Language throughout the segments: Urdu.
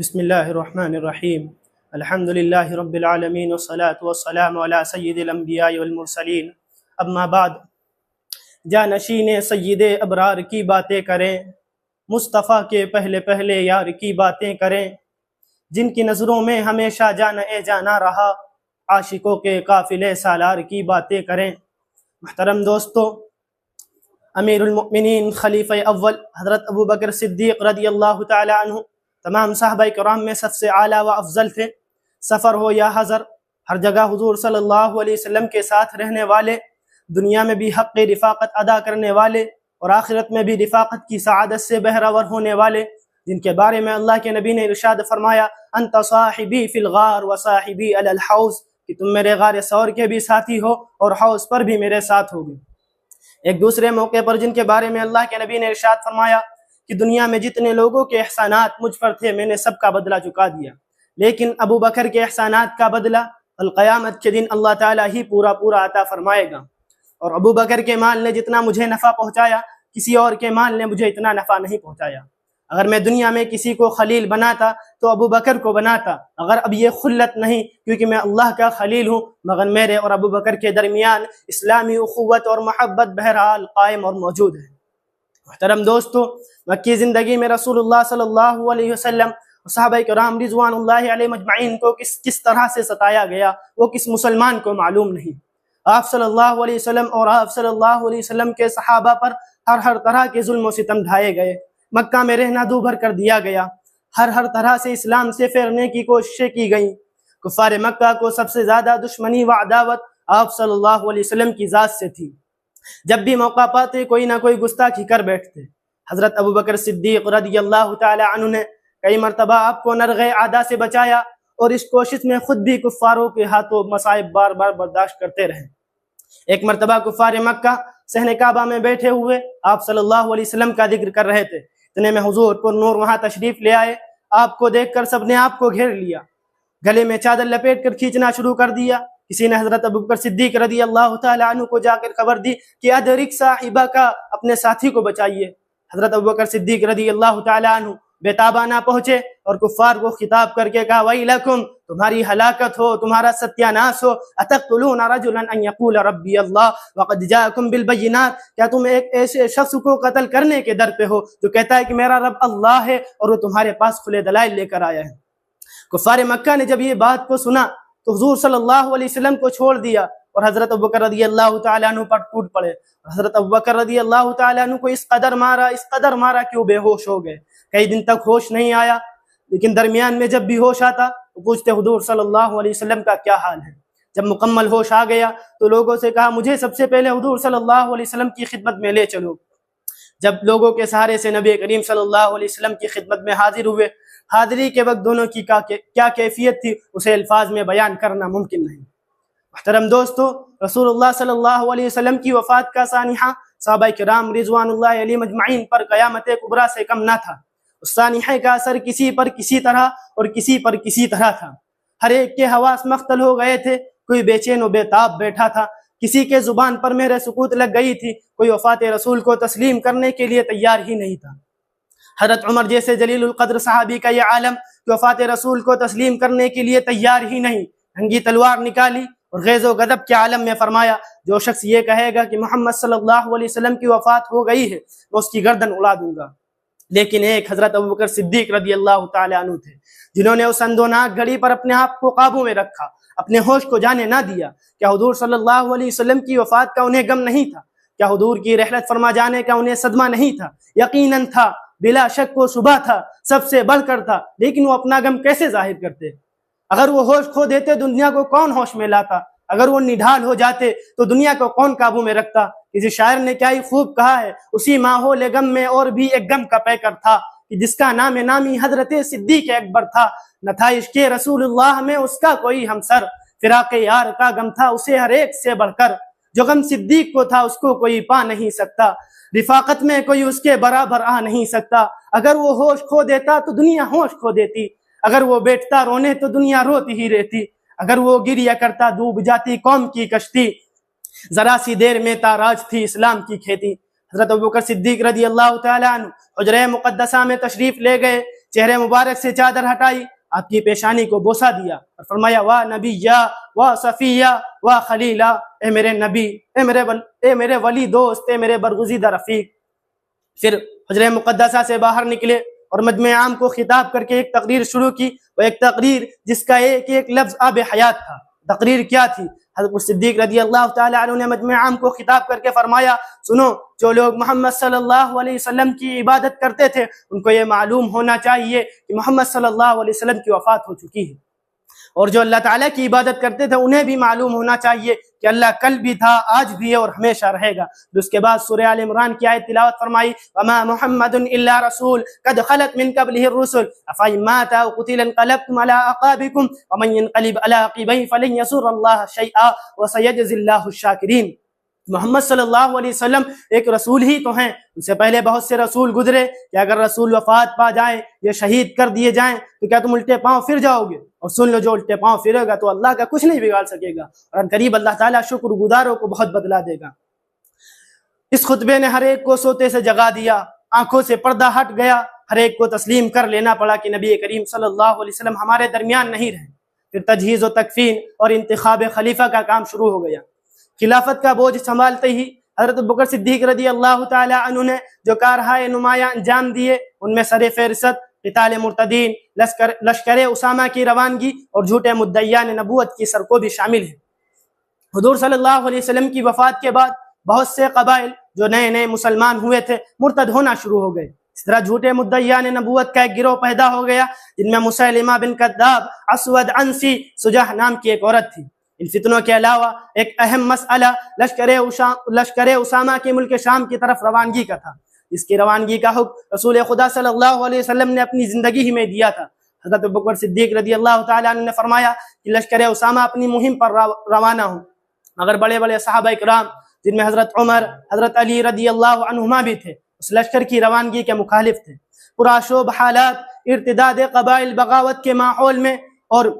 بسم اللہ الرحمن الرحیم الحمد للہ رب العالمین والصلاة والسلام علی سید الانبیاء والمرسلین اما بعد، جانشین سید ابرار کی باتیں کریں، مصطفیٰ کے پہلے پہلے یار کی باتیں کریں، جن کی نظروں میں ہمیشہ جانا جانا رہا، عاشقوں کے قافلے سالار کی باتیں کریں۔ محترم دوستو، امیر المؤمنین خلیفہ اول حضرت ابو بکر صدیق رضی اللہ تعالی عنہ تمام صحابہ کرام میں سب سے اعلیٰ و افضل تھے۔ سفر ہو یا حضر، ہر جگہ حضور صلی اللہ علیہ وسلم کے ساتھ رہنے والے، دنیا میں بھی حق رفاقت ادا کرنے والے اور آخرت میں بھی رفاقت کی سعادت سے بہرور ہونے والے، جن کے بارے میں اللہ کے نبی نے ارشاد فرمایا، انت صاحبی فی الغار و صاحبی علی الحوض، کہ تم میرے غار ثور کے بھی ساتھی ہو اور حوض پر بھی میرے ساتھ ہوگے۔ ایک دوسرے موقع پر جن کے بارے میں اللہ کے نبی نے ارشاد فرمایا کہ دنیا میں جتنے لوگوں کے احسانات مجھ پر تھے میں نے سب کا بدلہ چکا دیا، لیکن ابو بکر کے احسانات کا بدلہ القیامت کے دن اللہ تعالیٰ ہی پورا عطا فرمائے گا۔ اور ابو بکر کے مال نے جتنا مجھے نفع پہنچایا، کسی اور کے مال نے مجھے اتنا نفع نہیں پہنچایا۔ اگر میں دنیا میں کسی کو خلیل بناتا تو ابو بکر کو بناتا، اگر اب یہ خلت نہیں کیونکہ میں اللہ کا خلیل ہوں، مگر میرے اور ابو بکر کے درمیان اسلامی اخوت اور محبت بہرحال قائم اور موجود ہے۔ محترم دوستو، مکی زندگی میں رسول اللہ صلی اللہ علیہ وسلم اور صحابہ کرام رضوان اللہ علیہ مجمعین کو کس طرح سے ستایا گیا، وہ کس مسلمان کو معلوم نہیں۔ آپ صلی اللہ علیہ وسلم اور آپ صلی اللہ علیہ وسلم کے صحابہ پر ہر طرح کے ظلم و ستم ڈھائے گئے، مکہ میں رہنا دو بھر کر دیا گیا، ہر طرح سے اسلام سے پھیرنے کی کوششیں کی گئیں۔ کفار مکہ کو سب سے زیادہ دشمنی و عداوت آپ صلی اللہ علیہ وسلم کی ذات سے تھی۔ جب بھی موقع پاتے کوئی نہ کوئی گستاخی کر بیٹھتے۔ حضرت ابو بکر صدیق رضی اللہ تعالی عنہ نے کئی مرتبہ آپ کو نرغ عادہ سے بچایا اور اس کوشش میں خود بھی کفاروں کے ہاتھوں مصائب بار بار برداشت کرتے رہے۔ ایک مرتبہ کفار مکہ صحن کعبہ میں بیٹھے ہوئے آپ صلی اللہ علیہ وسلم کا ذکر کر رہے تھے، اتنے میں حضور پر نور وہاں تشریف لے آئے۔ آپ کو دیکھ کر سب نے آپ کو گھیر لیا، گلے میں چادر لپیٹ کر کھینچنا شروع کر دیا۔ کسی نے حضرت ابو بکر صدیق رضی اللہ تعالی عنہ کو جا کر خبر دی کہ ادرک صاحبہ کا، اپنے ساتھی کو بچائیے۔ حضرت ابو بکر صدیق رضی اللہ تعالی عنہ بے تابانہ پہنچے اور کفار کو خطاب کر کے کہا، ویلکم، تمہاری ہلاکت ہو، تمہارا ستیاناش ہو، اتقتلون رجلا ان یقول ربی اللہ وقد جاءکم بالبینات، کیا تم ایک ایسے شخص کو قتل کرنے کے در پہ ہو جو کہتا ہے کہ میرا رب اللہ ہے اور وہ تمہارے پاس کھلے دلائل لے کر آیا ہے۔ کفار مکہ نے جب یہ بات کو سنا تو حضور صلی اللہ علیہ وسلم کو چھوڑ دیا اور حضرت ابو بکر رضی اللہ تعالیٰ عنہ پر ٹوٹ پڑے۔ حضرت ابو بکر رضی اللہ تعالیٰ عنہ کو اس قدر مارا کہ وہ بے ہوش ہو گئے، کئی دن تک ہوش نہیں آیا، لیکن درمیان میں جب بھی ہوش آتا تو پوچھتے حضور صلی اللہ علیہ وسلم کا کیا حال ہے۔ جب مکمل ہوش آ گیا تو لوگوں سے کہا، مجھے سب سے پہلے حضور صلی اللہ علیہ وسلم کی خدمت میں لے چلو۔ جب لوگوں کے سہارے سے نبی کریم صلی اللہ علیہ وسلم کی خدمت میں حاضر ہوئے، حاضری کے وقت دونوں کی کیا کیفیت تھی اسے الفاظ میں بیان کرنا ممکن نہیں۔ محترم دوستو، رسول اللہ صلی اللہ علیہ وسلم کی وفات کا سانحہ صحابہ کرام رضوان اللہ علیہ مجمعین پر قیامت کبریٰ سے کم نہ تھا۔ اس سانحے کا اثر کسی پر کسی طرح اور کسی پر کسی طرح تھا۔ ہر ایک کے حواس مختل ہو گئے تھے، کوئی بے چین و بے تاب بیٹھا تھا، کسی کے زبان پر مہر سکوت لگ گئی تھی، کوئی وفات رسول کو تسلیم کرنے کے لیے تیار ہی نہیں تھا۔ حضرت عمر جیسے جلیل القدر صحابی کا یہ عالم کہ وفات رسول کو تسلیم کرنے کے لیے تیار ہی نہیں، ننگی تلوار نکالی اور غیظ و غضب کے عالم میں فرمایا، جو شخص یہ کہے گا کہ محمد صلی اللہ علیہ وسلم کی وفات ہو گئی ہے میں اس کی گردن اڑا دوں گا۔ لیکن ایک حضرت ابو بکر صدیق رضی اللہ تعالی عنہ تھے جنہوں نے اس اندوناک گھڑی پر اپنے آپ کو قابو میں رکھا، اپنے ہوش کو جانے نہ دیا۔ کیا حضور صلی اللہ علیہ وسلم کی وفات کا انہیں غم نہیں تھا؟ کیا حضور کی رحلت فرما جانے کا انہیں صدمہ نہیں تھا؟ یقیناً تھا، بلا شک وہ صبح تھا، سب سے بڑھ کر تھا، لیکن وہ اپنا غم کیسے ظاہر کرتے؟ اگر وہ ہوش کھو دیتے دنیا کو کون ہوش میں لاتا؟ اگر وہ نڈھال ہو جاتے تو دنیا کو کون قابو میں رکھتا؟ کسی شاعر نے کیا ہی خوب کہا ہے، اسی ماحول غم میں اور بھی ایک غم کا پیکر تھا کہ جس کا نام نامی حضرت صدیق اکبر تھا، نہ تھا عشق رسول اللہ میں اس کا کوئی ہمسر، فراق یار کا غم تھا اسے ہر ایک سے بڑھ کر، جو غم صدیق کو تھا اس کو کوئی پا نہیں سکتا، رفاقت میں کوئی اس کے برابر آ نہیں سکتا۔ اگر وہ ہوش کھو دیتا تو دنیا ہوش کھو دیتی، اگر وہ بیٹھتا رونے تو دنیا روتی ہی رہتی، اگر وہ گریہ کرتا ڈوب جاتی قوم کی کشتی، ذرا سی دیر میں تاراج تھی اسلام کی کھیتی۔ حضرت ابو بکر صدیق رضی اللہ تعالیٰ عنہ حجرہ مقدسہ میں تشریف لے گئے، چہرے مبارک سے چادر ہٹائی، آپ کی پیشانی کو بوسہ دیا اور فرمایا وا نبیہ وا صفیہ وا خلیلہ، اے میرے نبی، اے میرے ولی دوست، اے میرے برگزیدہ رفیق۔ پھر حجرہ مقدسہ سے باہر نکلے اور مجمع عام کو خطاب کر کے ایک تقریر شروع کی، وہ ایک تقریر جس کا ایک ایک لفظ آب حیات تھا۔ تقریر کیا تھی؟ حضرت صدیق رضی اللہ تعالی عنہ نے مجمع عام کو خطاب کر کے فرمایا، سنو، جو لوگ محمد صلی اللہ علیہ وسلم کی عبادت کرتے تھے ان کو یہ معلوم ہونا چاہیے کہ محمد صلی اللہ علیہ وسلم کی وفات ہو چکی ہے، اور جو اللہ تعالیٰ کی عبادت کرتے تھے انہیں بھی معلوم ہونا چاہیے کہ اللہ کل بھی تھا، آج بھی ہے اور ہمیشہ رہے گا۔ اس کے بعد سورہ آل عمران کی آیت تلاوت فرمائی، وَمَا مُحَمَّدٌ إِلَّا رَسُولٌ قَدْ خَلَتْ مِن قَبْلِهِ الرُّسُلُ أَفَإِن مَاتَ أَوْ قُتِلَ انقلبتم عَلَىٰ أَعْقَابِكُمْ وَمَن ينقلب عَلَىٰ عَقِبَيْهِ فَلَن يَضُرَّ اللَّهَ شَيْئًا وَسَيَجْزِي اللَّهُ الشَّاكِرِينَ۔ محمد صلی اللہ علیہ وسلم ایک رسول ہی تو ہیں، ان سے پہلے بہت سے رسول گزرے، کہ اگر رسول وفات پا جائیں یا شہید کر دیے جائیں تو کیا تم الٹے پاؤں پھر جاؤ گے؟ اور سن لو، جو الٹے پاؤں پھرے گا تو اللہ کا کچھ نہیں بگاڑ سکے گا، اور قریب اللہ تعالیٰ شکر گزاروں کو بہت بدلا دے گا۔ اس خطبے نے ہر ایک کو سوتے سے جگا دیا، آنکھوں سے پردہ ہٹ گیا، ہر ایک کو تسلیم کر لینا پڑا کہ نبی کریم صلی اللہ علیہ وسلم ہمارے درمیان نہیں رہے۔ پھر تجہیز و تکفین اور انتخاب خلیفہ کا کام شروع ہو گیا۔ خلافت کا بوجھ سنبھالتے ہی حضرت ابوبکر صدیق رضی اللہ تعالی عنہ نے جو کارہائے نمایاں انجام دیے، ان میں سر فہرست قتال مرتدین، لشکر اسامہ کی روانگی اور جھوٹے مدعیان نبوت کی سرکوبی شامل ہے۔ حضور صلی اللہ علیہ وسلم کی وفات کے بعد بہت سے قبائل جو نئے نئے مسلمان ہوئے تھے مرتد ہونا شروع ہو گئے۔ اس طرح جھوٹے مدعیان نبوت کا ایک گروہ پیدا ہو گیا، جن میں مسیلمہ بن کذاب، اسود عنسی، سجاہ نام کی ایک عورت تھی۔ ان فتنوں کے علاوہ ایک اہم مسئلہ لشکر اسامہ کے ملک شام کی طرف روانگی کا تھا۔ اس کی روانگی کا حکم رسول خدا صلی اللہ علیہ وسلم نے اپنی زندگی ہی میں دیا تھا۔ حضرت ابوبکر صدیق رضی اللہ تعالی عنہ نے فرمایا کہ لشکر اسامہ اپنی مہم پر روانہ ہوں، مگر بڑے بڑے صحابہ اکرام جن میں حضرت عمر، حضرت علی رضی اللہ عنہما بھی تھے، اس لشکر کی روانگی کے مخالف تھے۔ پرآشوب حالات، ارتداد قبائل، بغاوت کے ماحول میں اور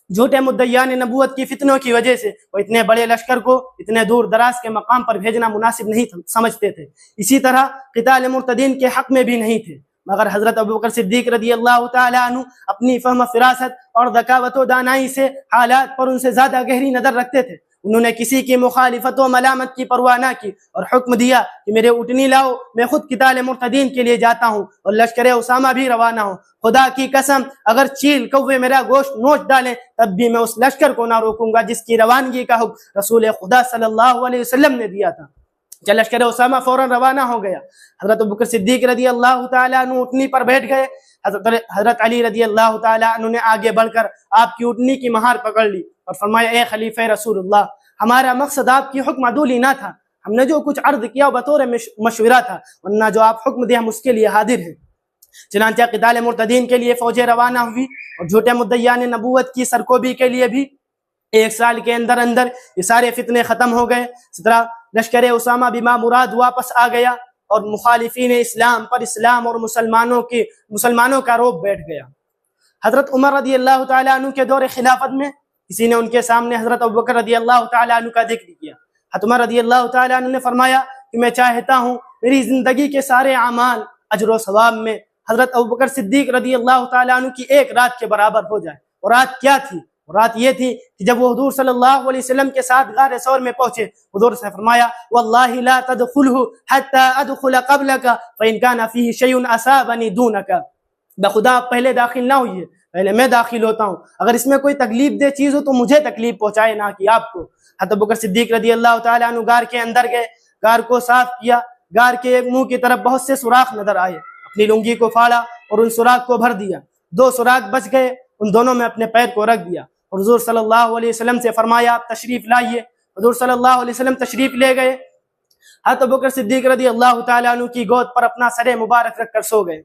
جھوٹے مدعیان نبوت کی فتنوں کی وجہ سے وہ اتنے بڑے لشکر کو اتنے دور دراز کے مقام پر بھیجنا مناسب نہیں سمجھتے تھے۔ اسی طرح قتال مرتدین کے حق میں بھی نہیں تھے، مگر حضرت ابوبکر صدیق رضی اللہ تعالی عنہ اپنی فہم فراست اور ذکاوت و دانائی سے حالات پر ان سے زیادہ گہری نظر رکھتے تھے۔ انہوں نے کسی کی مخالفت و ملامت کی پرواہ نہ کی اور حکم دیا کہ میرے اونٹنی لاؤ، میں خود قتال مرتدین کے لیے جاتا ہوں اور لشکر اسامہ بھی روانہ ہوں۔ خدا کی قسم، اگر چیل کوے میرا گوشت نوچ ڈالیں تب بھی میں اس لشکر کو نہ روکوں گا جس کی روانگی کا حکم رسول خدا صلی اللہ علیہ وسلم نے دیا تھا۔ جب لشکر اسامہ فوراً روانہ ہو گیا، حضرت ابوبکر صدیق رضی اللہ تعالیٰ عنہ اونٹنی پر بیٹھ گئے۔ حضرت علی رضی اللہ تعالیٰ عنہ نے آگے بڑھ کر آپ کی اونٹنی کی مہار پکڑ لی اور فرمایا، اے خلیفہ رسول اللہ، ہمارا مقصد آپ کی حکم عدولی نہ تھا، ہم نے جو کچھ عرض کیا بطور مشورہ تھا، ورنہ جو آپ حکم دے ہم اس کے لیے حاضر ہیں۔ چنانچہ قتال مرتدین کے لیے فوجیں روانہ ہوئی اور جھوٹے مدعیان نبوت کی سرکوبی کے لیے بھی 1 سال کے اندر اندر یہ سارے فتنے ختم ہو گئے۔ اس طرح لشکر اسامہ بما مراد واپس آ گیا اور مخالفین اسلام پر اسلام اور مسلمانوں کا رعب بیٹھ گیا۔ حضرت عمر رضی اللہ تعالیٰ عنہ کے دور خلافت میں کسی نے ان کے سامنے حضرت ابوبکر رضی اللہ تعالیٰ عنہ کا ذکر کیا۔ حضرت عمر رضی اللہ تعالیٰ عنہ نے فرمایا کہ میں چاہتا ہوں میری زندگی کے سارے اعمال اجر و ثواب میں حضرت ابوبکر صدیق رضی اللہ تعالیٰ عنہ کی ایک رات کے برابر ہو جائے۔ اور رات کیا تھی؟ رات یہ تھی کہ جب وہ حضور صلی اللہ علیہ وسلم کے ساتھ غار ثور میں پہنچے، حضور سے فرمایا، واللہ لا تدخلہ حتی ادخل قبلک فإن کان فیہ شیء اصابنی دونک، بخدا پہلے داخل نہ ہوئیے، پہلے میں داخل ہوتا ہوں، اگر اس میں کوئی تکلیف دہ چیز ہو تو مجھے تکلیف پہنچائے، نہ کہ آپ کو۔ حضرت ابوبکر صدیق رضی اللہ تعالیٰ عنہ غار کے اندر گئے، غار کو صاف کیا، غار کے ایک منہ کی طرف بہت سے سوراخ نظر آئے، اپنی لنگی کو پھاڑا اور ان سوراخ کو بھر دیا، 2 سوراخ بچ گئے، ان دونوں میں اپنے پیر کو رکھ دیا۔ حضور صلی اللہ علیہ وسلم سے فرمایا، آپ تشریف لائیے۔ حضور صلی اللہ علیہ وسلم تشریف لے گئے، حضرت ابوبکر صدیق رضی اللہ تعالیٰ عنہ کی گود پر اپنا سر مبارک رکھ کر سو گئے۔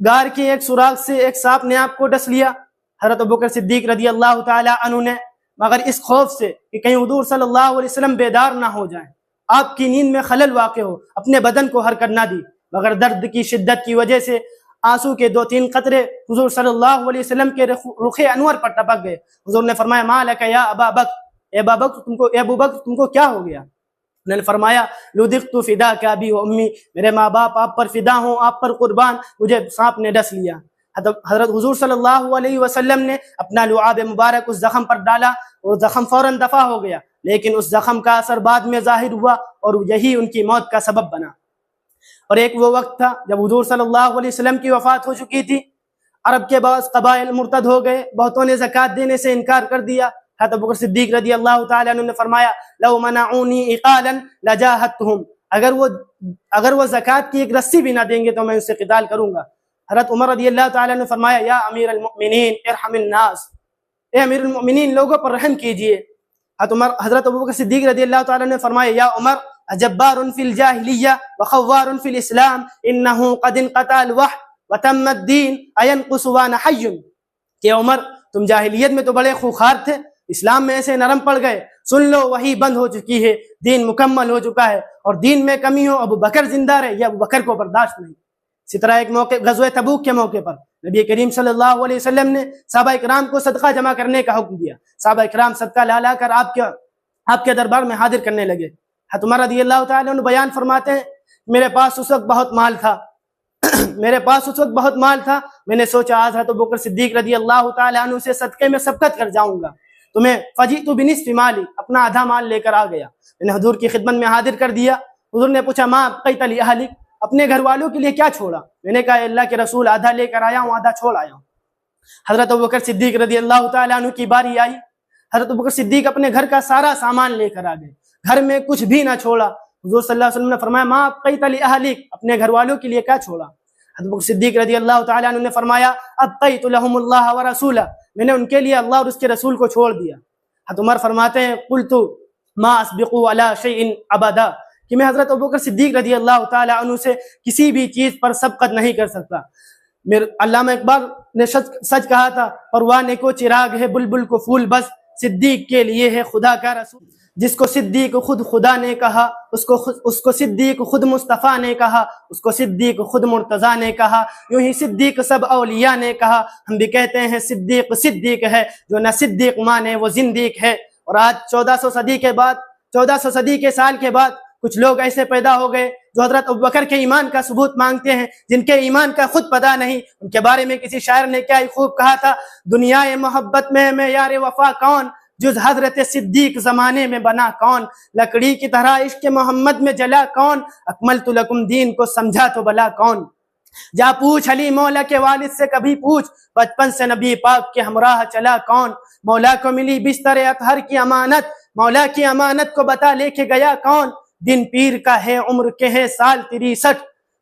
غار کے ایک سوراخ سے ایک سانپ نے آپ کو ڈس لیا۔ حضرت ابوبکر صدیق رضی اللہ تعالیٰ عنہ نے مگر اس خوف سے کہ کہیں حضور صلی اللہ علیہ وسلم بیدار نہ ہو جائیں، آپ کی نیند میں خلل واقع ہو، اپنے بدن کو حرکت نہ دی، مگر درد کی شدت کی وجہ سے آنسو کے 2-3 قطرے حضور صلی اللہ علیہ وسلم کے رخ انور پر ٹپک گئے۔ حضور نے فرمایا، ما لک یا ابا بکر، اے ابو بکر تم کو کیا ہو گیا؟ انہوں نے فرمایا لدغت فداک ابی و امی، میرے ماں باپ آپ پر فدا ہوں، آپ پر قربان، مجھے سانپ نے ڈس لیا۔ حضرت حضور صلی اللہ علیہ وسلم نے اپنا لعاب مبارک اس زخم پر ڈالا اور زخم فوراً دفع ہو گیا، لیکن اس زخم کا اثر بعد میں ظاہر ہوا اور یہی ان کی موت کا سبب بنا۔ اور ایک وہ وقت تھا جب حضور صلی اللہ علیہ وسلم کی وفات ہو چکی تھی، عرب کے بعض قبائل مرتد ہو گئے، بہتوں نے زکوٰۃ دینے سے انکار کر دیا۔ حضرت ابوبکر صدیق رضی اللہ تعالیٰ عنہ نے فرمایا لو منعونی عقالا لجاہدتہم، اگر وہ زکوٰۃ کی ایک رسی بھی نہ دیں گے تو میں ان سے قتال کروں گا۔ حضرت عمر رضی اللہ تعالیٰ نے فرمایا یا امیر المؤمنین ارحم الناس، اے امیر المؤمنین لوگوں پر رحم کیجئے۔ حضرت ابوبکر صدیق رضی اللہ تعالیٰ نے فرمایا یا عمر اجبار فی الجاہلیہ وخوار فی الاسلام انہ قد انقطع الوحی وتم الدین اینقص وانا حی، کہ عمر تم جاہلیت میں تو بڑے خوخار تھے، اسلام میں ایسے نرم پڑ گئے، سن لو وہی بند ہو چکی ہے، دین مکمل ہو چکا ہے، اور دین میں کمی ہو ابو بکر زندہ رہے، یہ ابو بکر کو برداشت نہیں۔ اسی طرح ایک موقع غزوہ تبوک کے موقع پر نبی کریم صلی اللہ علیہ وسلم نے صحابہ اکرام کو صدقہ جمع کرنے کا حکم دیا۔ صحابہ اکرام صدقہ لا لا کر آپ کے دربار میں حاضر کرنے لگے۔ حضرت عمر رضی اللہ تعالیٰ عنہ بیان فرماتے ہیں میرے پاس اس وقت بہت مال تھا، میں نے سوچا آج حضرت ابوبکر صدیق رضی اللہ تعالیٰ عنہ سے صدقے میں سبقت کر جاؤں گا، تو میں فجئت بنصف مالی، اپنا آدھا مال لے کر آ گیا، میں نے حضور کی خدمت میں حاضر کر دیا۔ حضور نے پوچھا ما ابقیت لاہلک، اپنے گھر والوں کے لیے کیا چھوڑا؟ میں نے کہا اللہ کے رسول آدھا لے کر آیا ہوں، آدھا چھوڑ آیا ہوں۔ حضرت ابوبکر صدیق رضی اللہ تعالیٰ عنہ کی باری آئی، حضرت ابوبکر صدیق اپنے گھر کا سارا سامان لے کر آ گئے، گھر میں کچھ بھی نہ چھوڑا۔ حضور صلی اللہ علیہ وسلم نے فرمایا ما ابقیت لاہلک، اپنے گھر والوں کے لیے کیا چھوڑا؟ حضرت ابوبکر صدیق رضی اللہ تعالیٰ عنہ نے فرمایا ابقیت لهم اللہ ورسولہ، میں نے ان کے لیے اللہ اور اس کے رسول کو چھوڑ دیا۔ حضرت عمر فرماتے ہیں قلت ما اسبق علی شیء ابدا، کہ میں حضرت ابوبکر صدیق رضی اللہ تعالیٰ عنہ سے کسی بھی چیز پر سبقت نہیں کر سکتا۔ علامہ اقبال نے سچ کہا تھا پروانے کو چراغ ہے بلبل کو پھول، بس صدیق کے لیے ہے خدا کا رسول۔ جس کو صدیق خود خدا نے کہا، اس کو صدیق خود مصطفیٰ نے کہا، اس کو صدیق خود مرتضیٰ نے کہا، یوں ہی صدیق سب اولیاء نے کہا۔ ہم بھی کہتے ہیں صدیق صدیق ہے، جو نہ صدیق مانے وہ زندیق ہے۔ اور آج 1400 صدی کے سال کے بعد کچھ لوگ ایسے پیدا ہو گئے جو حضرت ابوبکر کے ایمان کا ثبوت مانگتے ہیں، جن کے ایمان کا خود پتہ نہیں۔ ان کے بارے میں کسی شاعر نے کیا ہی خوب کہا تھا، دنیا محبت میں معیار وفا کون، جز حضرت صدیق زمانے میں بنا کون، لکڑی کی طرح عشق محمد میں جلا کون، اکملت لکم دین کو سمجھا تو بلا کون۔ جا پوچھ علی مولا کے والد سے کبھی پوچھ، بچپن سے نبی پاک کے ہمراہ چلا کون، مولا کو ملی بستر اطہر کی امانت، مولا کی امانت کو بتا لے کے گیا کون، دن پیر کا ہے عمر کے ہے سال 63،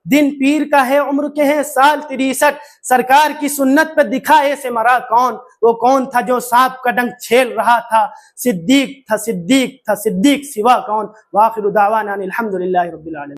دن پیر کا ہے عمر کے ہے سال 63، سرکار کی سنت پہ دکھائے سے مرا کون، وہ کون تھا جو سانپ کا ڈنک چھیل رہا تھا، صدیق تھا صدیق تھا صدیق سوا کون۔ وآخر دعوانا الحمدللہ رب العالمین۔